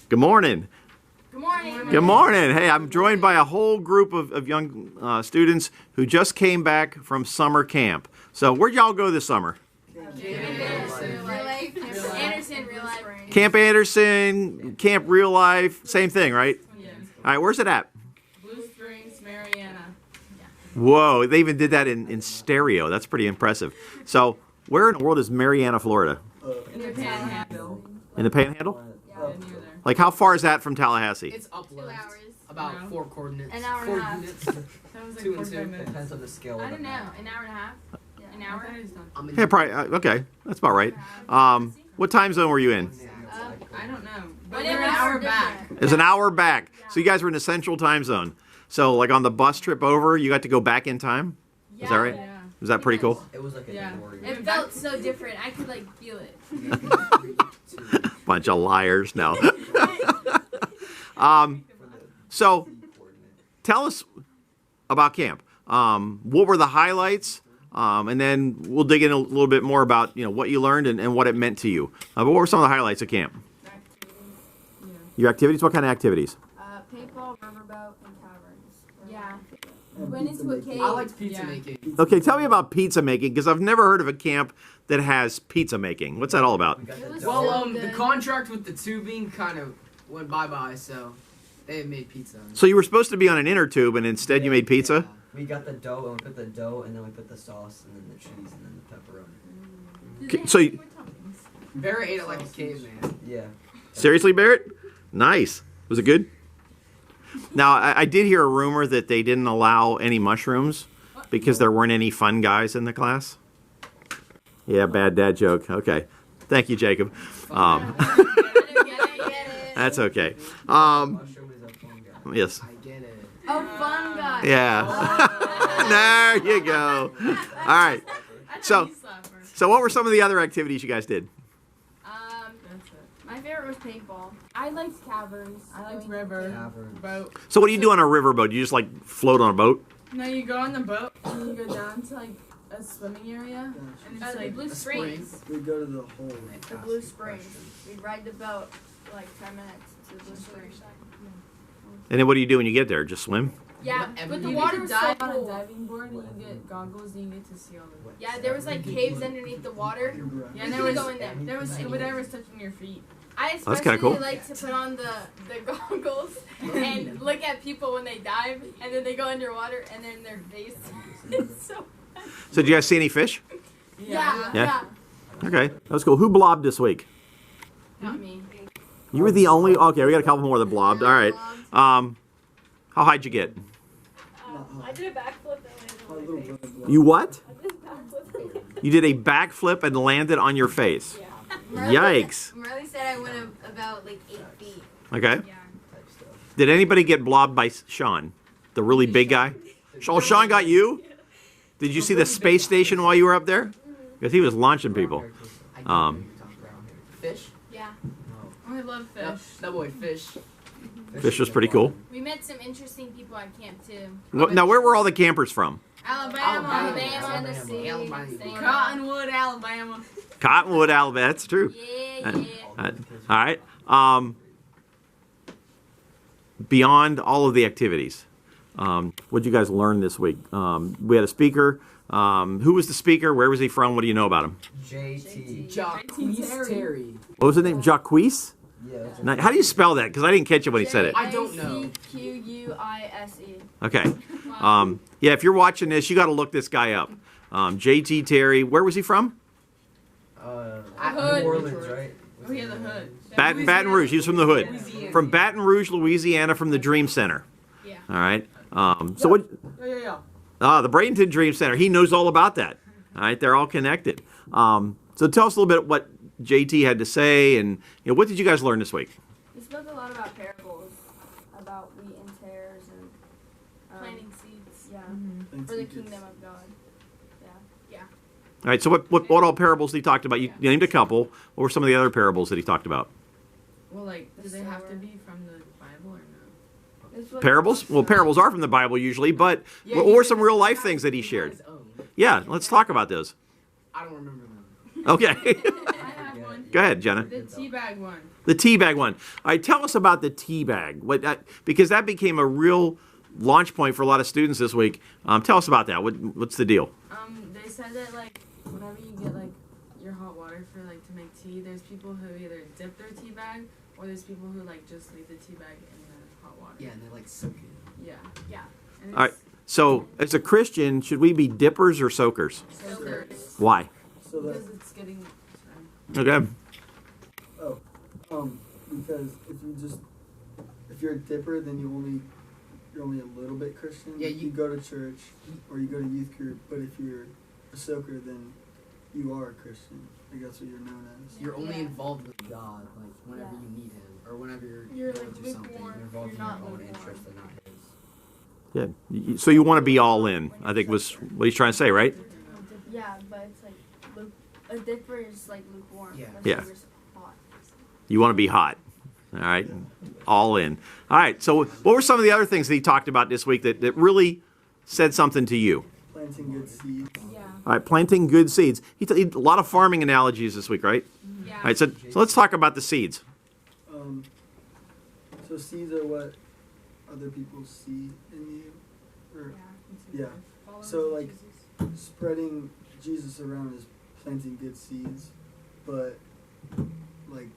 Good morning. Good morning. Good morning. Hey, I'm joined by a whole group of young students who just came back from summer camp. So where'd y'all go this summer? Anderson, Realife. Camp Anderson, Camp Real Life, same thing, right? Yes. All right, where's it at? Blue Springs, Mariana. Whoa, they even did that in stereo. That's pretty impressive. So where in the world is Mariana, Florida? In the Panhandle. In the Panhandle? Yeah, near there. Like how far is that from Tallahassee? It's upwards. 2 hours. About No. 4 coordinates. An hour and Four a half. units. That was like 2 and 2. 45 minutes. Depends on the scale. I don't know. An hour and a half? An I hour? thought it was done. I'm in Yeah, probably. Okay, that's about right. What time zone were you in? I don't know. But Whatever we're an hour hour back. different. It was an hour back. So you guys were in the central time zone. So like on the bus trip over, you got to go back in time? Is that right? Yeah. Was that pretty cool? It was like a Yeah. warrior. It felt so different. I could like feel it. Bunch of liars. No. So tell us about camp. What were the highlights? And then we'll dig in a little bit more about what you learned and what it meant to you. But what were some of the highlights of camp? Yeah. Your activities? What kind of activities? Paintball, riverboat, and caverns. Yeah. We went into a cave. I liked pizza Yeah. making. Okay, tell me about pizza making because I've never heard of a camp that has pizza making. What's that all about? We got It was the Well, so the good. contract with the tubing kind of went bye-bye, so they had made pizza. So you were supposed to be on an inner tube and instead you made pizza? We got the dough and we put the dough and then we put the sauce and then the cheese and then the pepperoni. Okay, so you- Barrett ate it like a caveman. Yeah. Seriously, Barrett? Nice. Was it good? Now, I did hear a rumor that they didn't allow any mushrooms because there weren't any fun guys in the class. Yeah, bad dad joke. Okay. Thank you, Jacob. Get it. That's okay. Mushroom is a fun guy. Yes. I get it. Oh, fun guy. Yeah. There you go. All right. So, so what were some of the other activities you guys did? That's it. My favorite was paintball. I liked caverns. I liked river, Caverns. boat. So what do you do on a riverboat? You just like float on a boat? No, you go on the boat and you go down to like a swimming area and it's The like Blue a spring. Springs. We go to the hole. The Blue Springs. We'd ride the boat for like 10 minutes to the Blue Springs. And then what do you do when you get there? Just swim? Yeah, Whatever but the you water you was get so to dive on a cool. diving board and you get goggles and you get to see all the way. Yeah, there was like caves underneath the water. Yeah, You and there could was go in there. there was scuba divers touching your feet. I That's especially kinda cool. like to put on the goggles and look at people when they dive and then they go underwater and then their face. It's so So did you guys see any fish? yeah. Yeah. Okay, that was cool. Who blobbed this week? Not me. You were the only. Okay, we got a couple more that blobbed. All right. How high'd you get? I did a backflip and landed on my face. You what? I did a backflip and landed. You did a backflip and landed on your face. Yikes. Marley said I went about like 8 feet. Okay. Did anybody get blobbed by Sean, the really big guy? Oh, Sean got you? Did you see the space station while you were up there? Because he was launching people. I get what you're talking about. Fish? Yeah. Oh, I love Yep, fish. that boy, fish. Fish was pretty cool. We met some interesting people at camp too. Now, where were all the campers from? Alabama, Alabama, Tennessee, Alabama. Florida. Cottonwood, Alabama. Cottonwood, Alabama. That's true. Yeah, yeah. All right. Beyond all of the activities, what did you guys learn this week? We had a speaker. Who was the speaker? Where was he from? What do you know about him? JT. Jacquees Terry. What was his name? Jacquees? Yeah. That's Now, how do you spell that? Because I didn't catch it when he said it. I don't know. JCQUISE. Okay. Yeah, if you're watching this, you got to look this guy up. JT Terry. Where was he from? Hood. New Orleans, right? Oh, yeah, the hood. Baton Rouge. He was from the hood. Louisiana. From Baton Rouge, Louisiana, from the Dream Center. Yeah. All right. So what? Yeah. The Bradenton Dream Center. He knows all about that. All right. They're all connected. So tell us a little bit what JT had to say, and what did you guys learn this week? We spoke a lot about parables, about wheat and tares, and Planting seeds. yeah, Mm-hmm. for the kingdom of God. All right. So what all parables he talked about? You named a couple. What were some of the other parables that he talked about? Well, like, do The they have to sower. be from the Bible or no? It's what- Parables? Well, parables are from the Bible usually, but Yeah, what he were did- some real life he things that he had shared? his own. Yeah. Let's talk about those. I don't remember them. Okay. I have one one. Go ahead, Jenna. The teabag one. The tea bag one. All right, tell us about the tea bag. Because that became a real launch point for a lot of students this week. Tell us about that. What's the deal? They said that like whenever you get like your hot water for like to make tea, there's people who either dip their tea bag or there's people who like just leave the tea bag in the hot water. Yeah, and they like soak it. Yeah. Yeah. And All right. So, as a Christian, should we be dippers or soakers? Soakers. Why? So that Because it's getting. Sorry. Okay. because if you're a dipper, then you're only a little bit Christian. Yeah, you go to church or you go to youth group, but if you're a soaker, then you are a Christian. Like that's what you're known as. You're only Yeah. involved with God, like whenever Yeah. you need Him, or whenever You're, going like, through something. lukewarm. You're involved You're in not your own lukewarm. interest and not his. Yeah. So you want to be all in, I think was what he's trying to say, right? Yeah, but it's like a dipper is like lukewarm. Yeah. but Yeah. sober's hot. You want to be hot. All right. All in. All right. So what were some of the other things that he talked about this week that really said something to you? Planting good seeds. Yeah. All right. Planting good seeds. He a lot of farming analogies this week, right? Yeah. All right. So let's talk about the seeds. So seeds are what other people see in you, or yeah. So like spreading Jesus around is planting good seeds, but like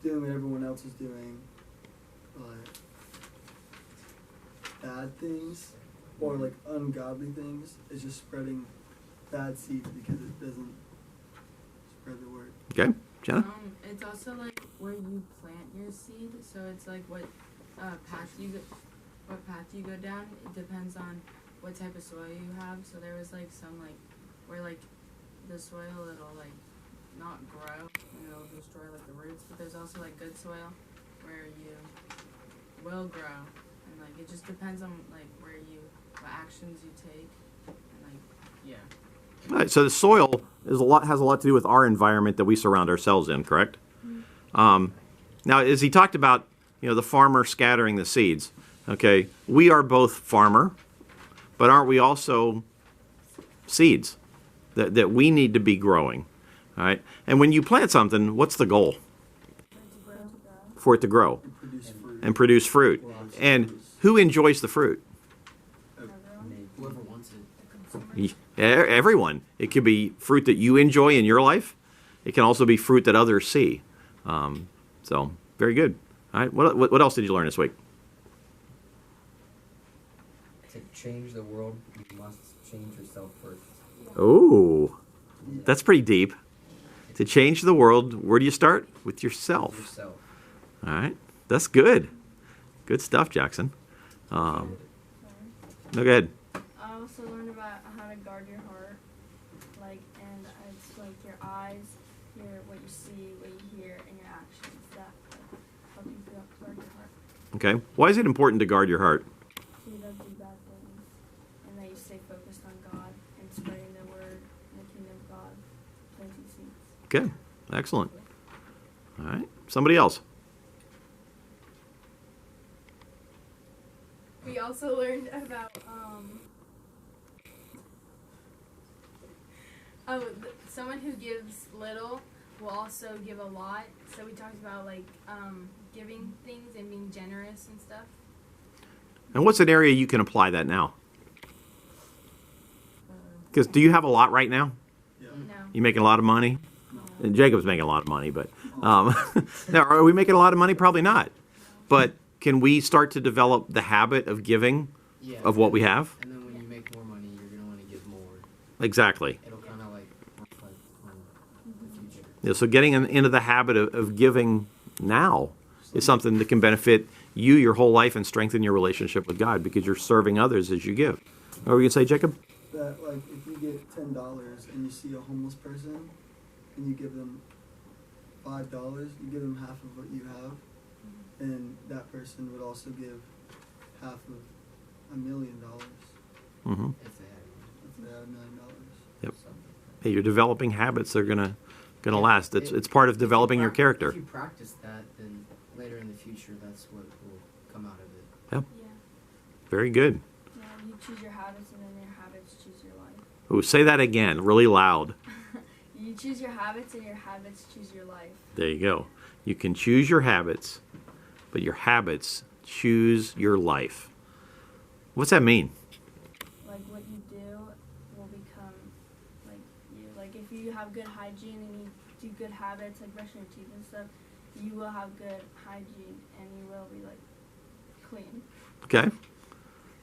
doing what everyone else is doing, like bad things or like ungodly things is just spreading bad seeds because it doesn't spread the word. Okay. Jenna? It's also like where you plant your seed. So it's like what path you go down. It depends on what type of soil you have. So there was like some like where like the soil it'll like not grow and it'll destroy like the roots. But there's also like good soil where you will grow, and like it just depends on like what actions you take, and like yeah. All right, so the soil has a lot to do with our environment that we surround ourselves in, correct? Now, as he talked about, the farmer scattering the seeds. Okay, we are both farmer, but aren't we also seeds that we need to be growing? All right, and when you plant something, what's the goal? For it to grow And produce fruit. and produce fruit. And who enjoys the fruit? whoever wants it. Everyone. It could be fruit that you enjoy in your life. It can also be fruit that others see. So, very good. All right. What else did you learn this week? To change the world, you must change yourself first. Oh, that's pretty deep. To change the world, where do you start? With yourself. Yourself. All right. That's good. Good stuff, Jackson. No, go ahead. I also learned about how to guard your heart, and it's like your eyes, what you see, what you hear, and your actions that help you guard your heart. Okay. Why is it important to guard your heart? So you don't do bad things, and that you stay focused on God and spreading the word and the kingdom of God, planting seeds. Okay. Excellent. All right. Somebody else. We also learned about someone who gives little will also give a lot. So we talked about like giving things and being generous and stuff. And what's an area you can apply that now? Because do you have a lot right now? Yeah. No. You making a lot of money? And Jacob's making a lot of money, but now are we making a lot of money? Probably not. But can we start to develop the habit of giving Yeah. of what we have? And then when you make more money, you're gonna want to give more. Exactly. It'll kind of like reflect on the future. Yeah, so getting into the habit of giving now is something that can benefit you your whole life and strengthen your relationship with God because you're serving others as you give. What were you going to say, Jacob? That like if you get $10 and you see a homeless person and you give them $5, you give them half of what you have, and that person would also give half of $1 million Mm-hmm. If they had one. if they had $1 million. Yep. Something. Hey, you're developing habits that are gonna Yeah, last. It's part of if you developing your character. If you practice that, then later in the future, that's what will come out of it. Yeah. Very good. Yeah, you choose your habits, and then your habits choose your life. Oh, say that again, really loud. You You choose your habits, and your habits choose your life. There you go. You can choose your habits, but your habits choose your life. What's that mean? Like what you do will become like you. Like if you have good hygiene and you do good habits, like brushing your teeth and stuff, you will have good hygiene and you will be like clean. Okay.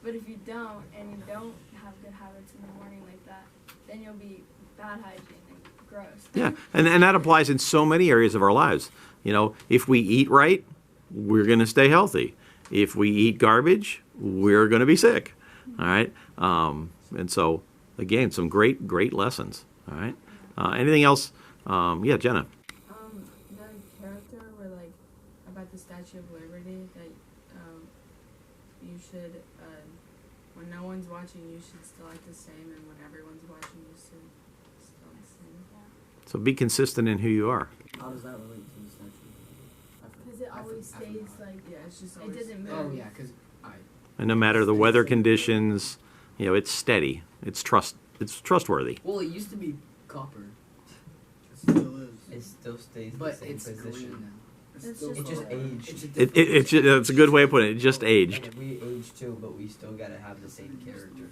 But if you don't and you don't have good habits in the morning like that, then you'll be bad hygiene and gross. Yeah, and that applies in so many areas of our lives. You know, if we eat right, we're going to stay healthy. If we eat garbage, we're going to be sick. All right. And so, again, some great lessons. All right. Anything else? Yeah, Jenna. The character where like about the Statue of Liberty that you should when no one's watching you should still act the same, and when everyone's watching you should still act the same. So be consistent in who you are. How does that relate to the statue? Because it always stays like Yeah, it's just it always, doesn't move. Oh yeah, because And no matter the weather conditions, you know, it's steady. It's trustworthy. well, it used to be copper, It still is. It still stays the but same it's position. green now. It's It's still It just copper. aged. It's a It, different- it's a good way of putting it. It just And aged. we age too, but we still gotta have the same character.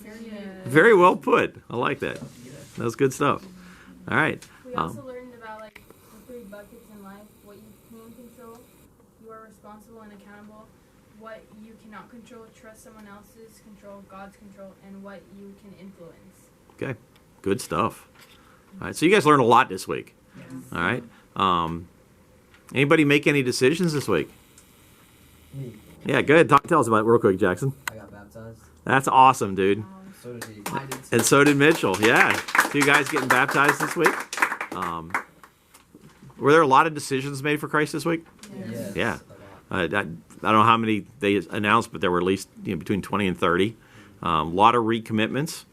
Yeah. Very well put. I like that. Yeah. That's good stuff. All right. We also learned about like the 3 buckets in life: what you can control, you are responsible and accountable; what you cannot control, trust someone else's control, God's control; and what you can influence. Okay. Good stuff. All right. So you guys learned a lot this week. Yeah. All right. Anybody make any decisions this week? Me. Yeah, go ahead. Tell us about it real quick, Jackson. I got baptized. That's awesome, dude. So did he. I did too. And so did Mitchell. Yeah. 2 guys getting baptized this week. Were there a lot of decisions made for Christ this week? Yes, Yeah. a lot. I don't know how many they announced, but there were at least between 20 and 30. A lot of recommitments,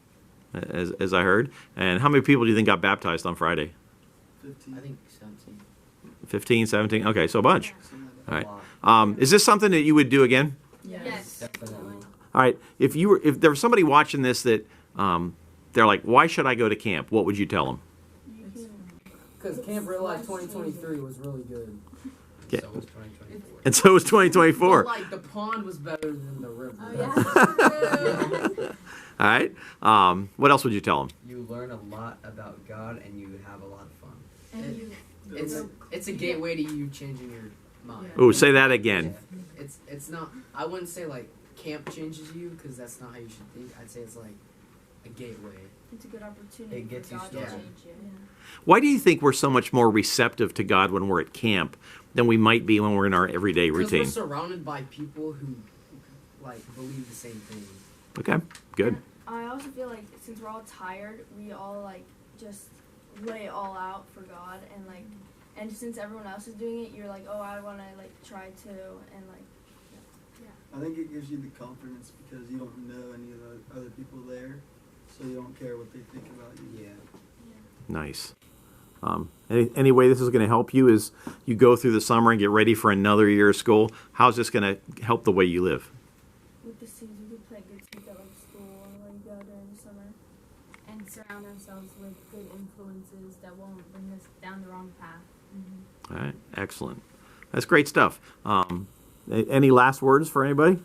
as I heard. And how many people do you think got baptized on Friday? 15. I think 17. 15, 17? Okay, so a bunch. Something like All right. A lot. Is this something that you would do again? Yes. Definitely. All right. If there was somebody watching this that they're like, why should I go to camp? What would you tell them? You can Because Camp Realife 2023 was really good. Yeah. So was 2024. And so was 2024. But, like, the pond was better than the river. Oh yeah. All right. What else would you tell them? You learn a lot about God and you have a lot of fun. And you, It's a gateway to you changing your mind. Oh, say that again. It's not. I wouldn't say like camp changes you because that's not how you should think. I'd say it's like a gateway. It's a good opportunity It gets for you God to started. change you. Why do you think we're so much more receptive to God when we're at camp than we might be when we're in our everyday Because routine? we're surrounded by people who like believe the same thing. Okay, good. And I also feel like since we're all tired, we all like just lay it all out for God and since everyone else is doing it, you're like, oh, I want to like try too, and like I think it gives you the confidence because you don't know any of the other people there, so you don't care what they think about you. Yeah. Nice. Any way this is going to help you is you go through the summer and get ready for another year of school. How's this going to help the way you live? with the seeds, we could plant good seeds at like school and where you go during the summer. And surround ourselves with good influences that won't bring us down the wrong path. All right, excellent. That's great stuff. Any last words for anybody?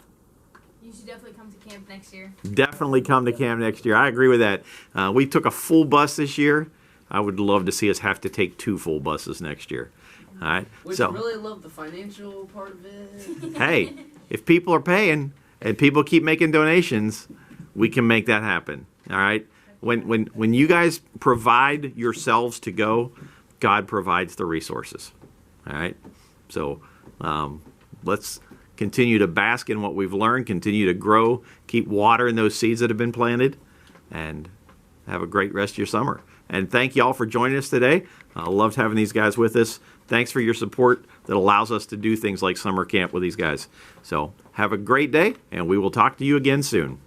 You should definitely come to camp next year. Definitely come to camp next year. I agree with that. We took a full bus this year. I would love to see us have to take 2 full buses next year. All right. Which So, really love the financial part of it. hey, if people are paying and people keep making donations, we can make that happen. All right. When you guys provide yourselves to go, God provides the resources. All right. So let's continue to bask in what we've learned, continue to grow, keep watering those seeds that have been planted, and have a great rest of your summer. And thank you all for joining us today. I loved having these guys with us. Thanks for your support that allows us to do things like summer camp with these guys. So have a great day, and we will talk to you again soon.